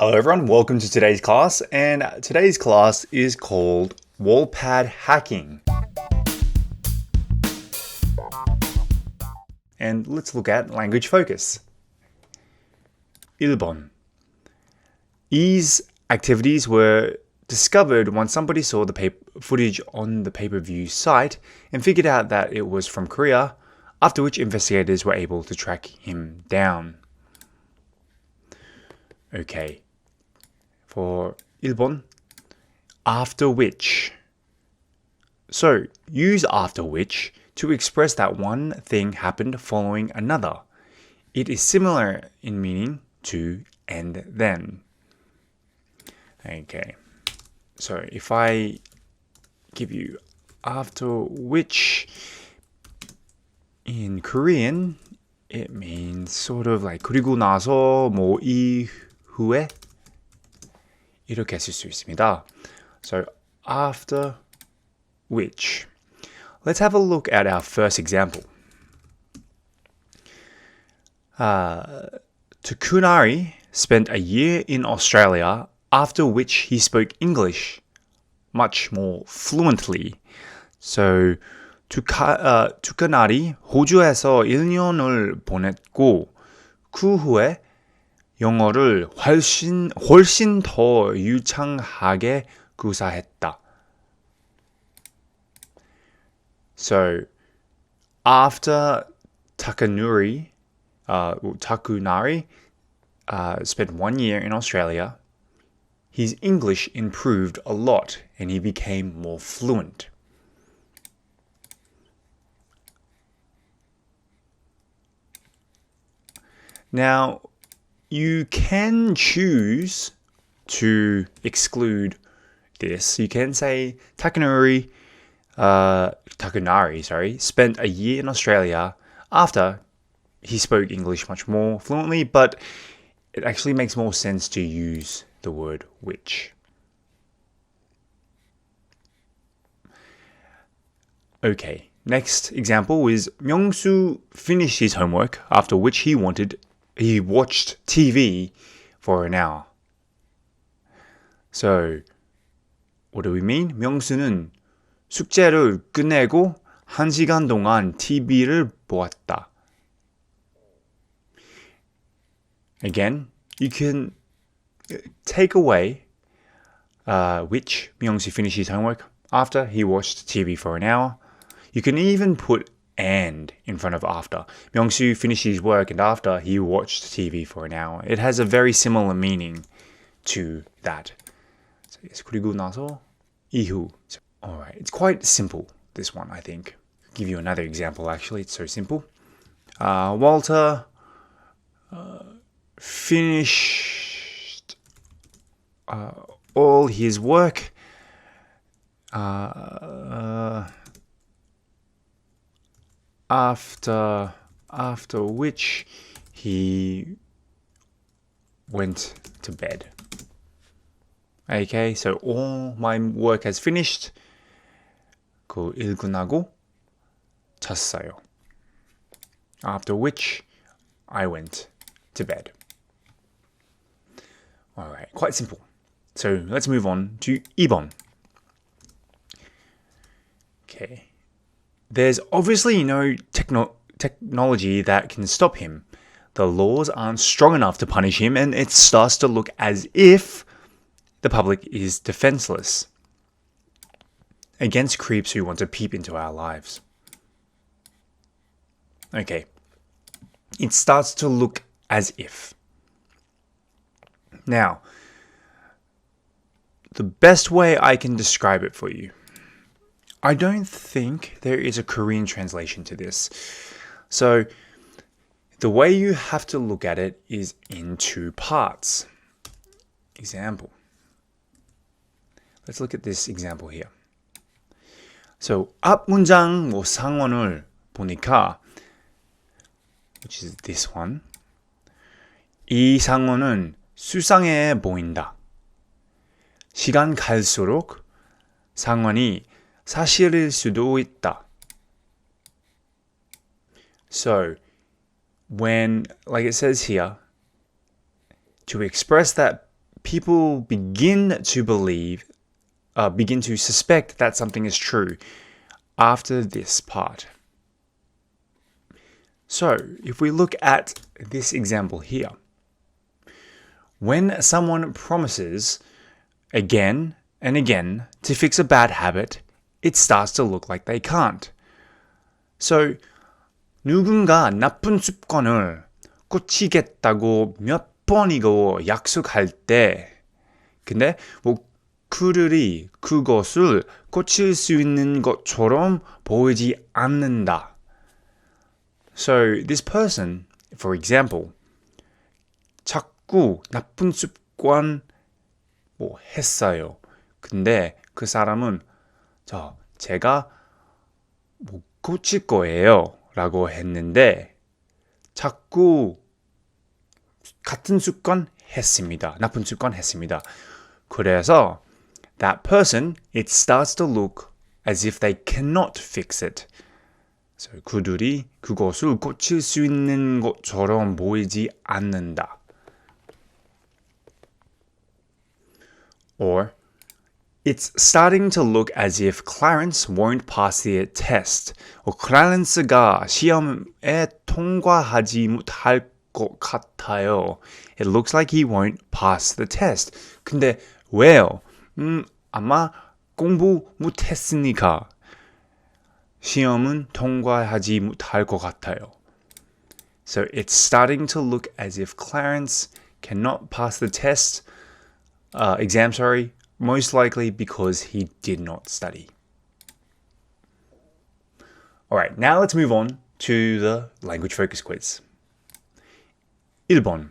Hello everyone, welcome to today's class, and today's class is called Wallpad Hacking. And let's look at language focus. 1번. These activities were discovered when somebody saw the footage on the pay-per-view site and figured out that it was from Korea, after which investigators were able to track him down. Okay. For 1번, after which. So, use after which to express that one thing happened following another. It is similar in meaning to and then. Okay. So, if I give you after which in Korean, it means sort of like 그리고 나서 뭐 이후에 이렇게 쓸 수 있습니다. So, after which. Let's have a look at our first example. Takunari spent a year in Australia, after which he spoke English much more fluently. So, 투카나리 호주에서 1년을 보냈고 그 후에 영어를 훨씬 더 유창하게 구사했다. So, after Takunari spent 1 year in Australia, his English improved a lot and he became more fluent. Now, you can choose to exclude this. You can say Takunari spent a year in Australia after he spoke English much more fluently, but it actually makes more sense to use the word which. Okay, next example is Myung-soo finished his homework, after which he watched TV for an hour. So, what do we mean? 명수는 숙제를 끝내고 1시간 동안 TV를 보았다. Again, you can take away which 명수 finished his homework after he watched TV for an hour. You can even put and in front of after. 명수 finished his work and after he watched TV for an hour. It has a very similar meaning to that. So yes, 그리고 나서 이후. Alright, it's quite simple, this one, I think. I'll give you another example, actually. It's so simple. Walter finished all his work after which he went to bed. Okay, so all my work has finished. 그 일 끝나고 잤어요. After which I went to bed. Alright, quite simple. So let's move on to 2번. Okay. There's obviously no technology that can stop him. The laws aren't strong enough to punish him, and it starts to look as if the public is defenseless against creeps who want to peep into our lives. Okay. It starts to look as if. Now, the best way I can describe it for you, I don't think there is a Korean translation to this. So, the way you have to look at it is in two parts. Example. Let's look at this example here. So, 앞 문장 상원을 보니까, which is this one. 이 상원은 수상해 보인다. 시간 갈수록 상원이 사실일 수도 있다. So, when, like it says here, to express that people begin to suspect that something is true after this part. So, if we look at this example here, when someone promises again and again to fix a bad habit, it starts to look like they can't. So, 누군가 나쁜 습관을 고치겠다고 몇 번이고 약속할 때, 근데 그들이 그것을 고칠 수 있는 것처럼 보이지 않는다. So, this person, for example, 자꾸 나쁜 습관 했어요. 근데 그 사람은 제가 고칠 거예요 라고 했는데 자꾸 같은 습관 했습니다. 나쁜 습관 했습니다. 그래서 that person, it starts to look as if they cannot fix it. So, 그들이 그것을 고칠 수 있는 것처럼 보이지 않는다. Or, it's starting to look as if Clarence won't pass the test. Clarence가 시험에 통과하지 못할 것 같아요. It looks like he won't pass the test. 근데 왜요? 아마 공부 못했으니까 시험은 통과하지 못할 것 같아요. So it's starting to look as if Clarence cannot pass the test, exam, most likely because he did not study. Alright, now let's move on to the language focus quiz. 1번.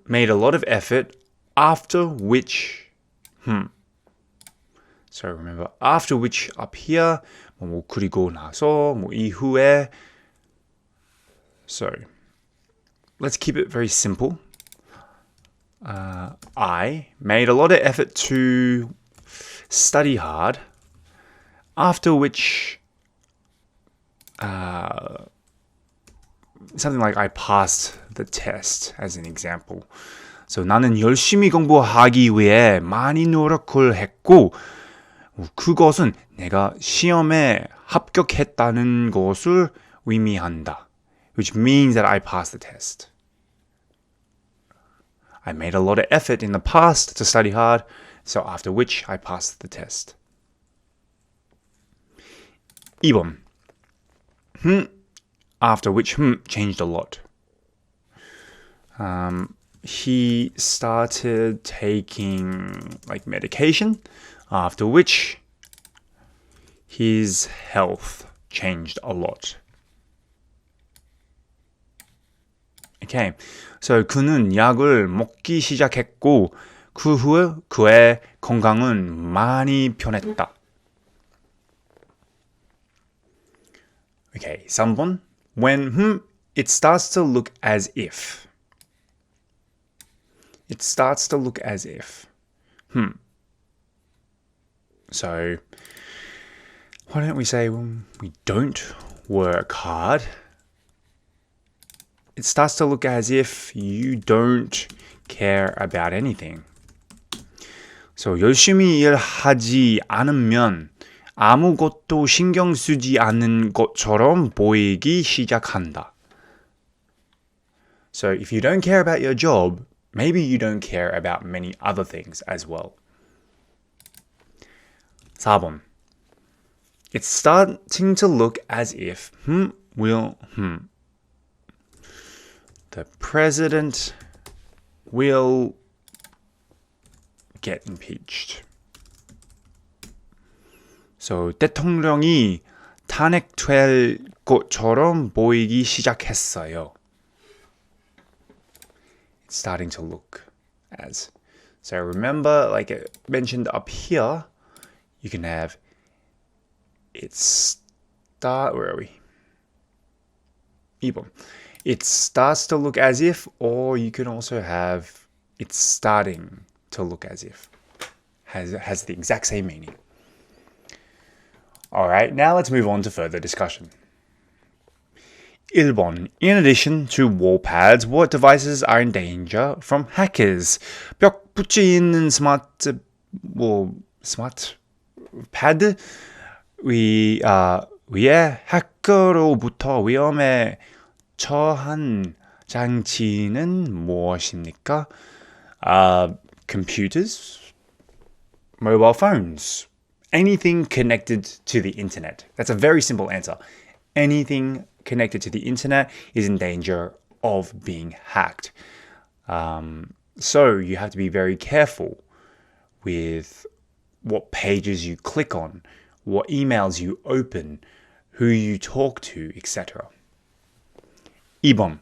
Made a lot of effort after which So remember, after which up here, 그리고 나서, 이후에. So, let's keep it very simple. I made a lot of effort to study hard, after which something like I passed the test as an example. So 나는 열심히 공부하기 위해 많이 노력을 했고 그것은 내가 시험에 합격했다는 것을 의미한다. Which means that I passed the test. I made a lot of effort in the past to study hard, so after which I passed the test. 2번. After which changed a lot. He started taking medication, after which his health changed a lot. Okay, so 그는 약을 먹기 시작했고 그 후에 그의 건강은 많이 변했다. Okay, 3번. When it starts to look as if. It starts to look as if. So, why don't we say when we don't work hard, it starts to look as if you don't care about anything. So, 열심히 일하지 않으면 아무것도 신경 쓰지 않는 것처럼 보이기 시작한다. So, if you don't care about your job, maybe you don't care about many other things as well. 4번. It's starting to look as if the president will get impeached. So, 대통령이 탄핵될 것처럼 보이기 시작했어요. It's starting to look as. So remember, like I mentioned up here, you can have where are we? 2번. It starts to look as if, or you can also have it's starting to look as if. Has the exact same meaning. Alright, now let's move on to further discussion. 1번. In addition to wall pads, what devices are in danger from hackers? 벽 붙여 있는 스마트 패드 위에 해커로부터 위험에 처한 장치는 무엇입니까? Computers, mobile phones, anything connected to the internet. That's a very simple answer. Anything connected to the internet is in danger of being hacked. So you have to be very careful with what pages you click on, what emails you open, who you talk to, etc. 2번.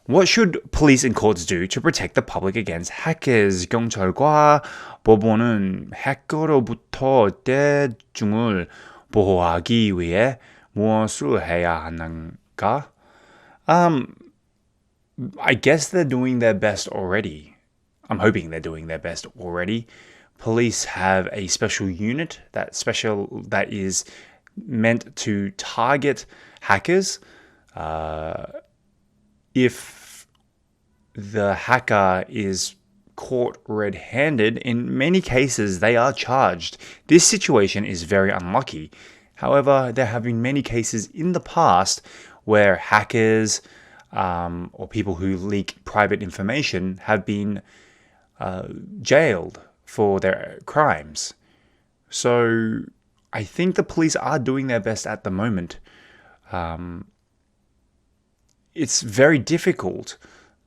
What should police and courts do to protect the public against hackers? 경찰과 법원은 해커로부터 대중을 보호하기 위해 무엇을 해야 하는가? I guess they're doing their best already. I'm hoping they're doing their best already. Police have a special unit that is meant to target hackers. If the hacker is caught red-handed, in many cases they are charged. This situation is very unlucky. However, there have been many cases in the past where hackers or people who leak private information have been jailed for their crimes. So I think the police are doing their best at the moment. It's very difficult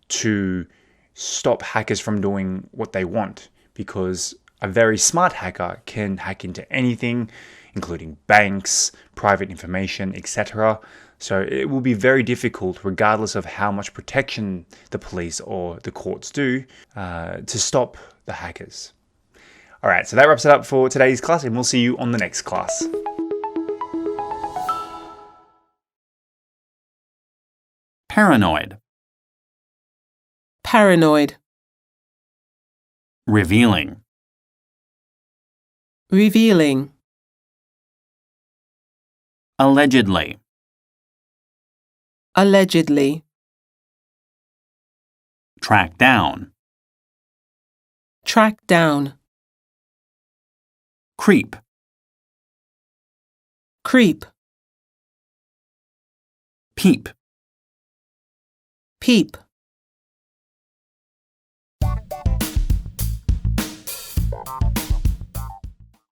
to stop hackers from doing what they want because a very smart hacker can hack into anything, including banks, private information, etc. So it will be very difficult, regardless of how much protection the police or the courts do, to stop the hackers. All right, so that wraps it up for today's class, and we'll see you on the next class. Paranoid. Paranoid. Revealing. Revealing. Allegedly. Allegedly. Track down. Track down. Creep. Creep. Peep. Peep.